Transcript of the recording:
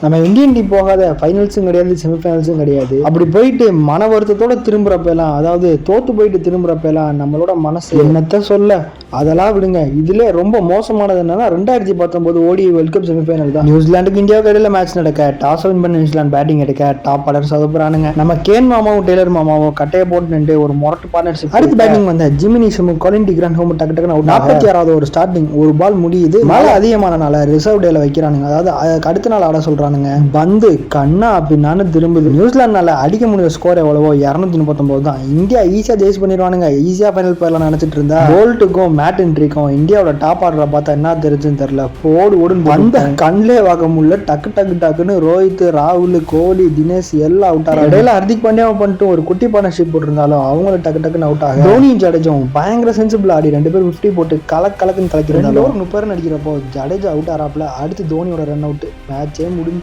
நம்ம Indian team போகாத ஃபைனல்ஸும் கிடையாது, செமிஃபைனல்ஸும் கிடையாது. அப்படி போயிட்டு மன வருத்தத்தோட திரும்புறப்பெல்லாம், அதாவது தோத்து போயிட்டு திரும்புறப்பெல்லாம் நம்மளோட மனசு என்னத்த சொல்ல, அதெல்லாம் விடுங்க. இதுல ரொம்ப மோசமானது என்னன்னா 2019 ஓடி வேர்ல்ட் கப் செமிஃபைனல் தான். நியூசிலாந்துக்கு இந்தியாவுக்கு இடையில மேட்ச் நடக்க டாஸ் வின் பண்ண நியூசிலாந்து பேட்டிங் எடுக்க டாப் ஆர்டர் சொதப்புறானுங்க. நம்ம கேன் மாமாவும் டெய்லர் மாமாவும் கட்டையை போட்டு நின்று ஒரு மொரட்டு பார்ட்னர்ஷிப். அடுத்து பேட்டிங் வந்த ஜிமினி ஷிமு, கொலின் டிகிராண்ட் ஹோம் டக்கு டக்குன்னு 46வது ஒரு ஸ்டார்டிங் ஒரு பால் முடியுது. மழை அதிகமானனால ரிசர்வ் டேல வைக்கிறானுங்க, அதாவது அடுத்த நாள் ஆட சொல்றானுங்க. பந்து கண்ணா அப்படின்னான்னு திரும்புது. நியூசிலாந்துனால அடிக்க முடிய ஸ்கோர் எவ்வளவோ 239 தான். இந்தியா ஈஸியா ஜெயிச்சு பண்ணிடுவானுங்க, ஈஸியா ஃபைனல் போயிடலாம் நினைச்சிட்டு இருந்தா போல்ட்டுக்கும் மேட் என்ட்ரிக்கும் இந்தியாவோட டாப் ஆர்டரை பார்த்தா என்ன தெரிஞ்சுன்னு தெரியல. போடு ஓடுன்னு வந்த கண்ணிலே வாக்க முடியல. டக்குன்னு ரோஹித், ராகுல், கோலி, தினேஷ் எல்லாம் அவுட் ஆகிறாங்க. இடையில ஹர்திக் பாண்டியாவை பண்ணிட்டு ஒரு குட்டி பார்ட்னர்ஷிப் போட்டிருந்தாலும் அவங்களும் டக்குன்னு அவுட் ஆகும். தோனியும் ஜடேஜாவும் பயங்கர சென்சிபிள் ஆடி 2 பேரும் 50 போட்டு கலக்குன்னு கலக்கிறாங்க. 30 ரன் அடிக்கிறப்போ ஜடேஜா அவுட் ஆறாப்ல. அடுத்து தோனியோட ரன் அவுட், மேட்சே முடிஞ்சு.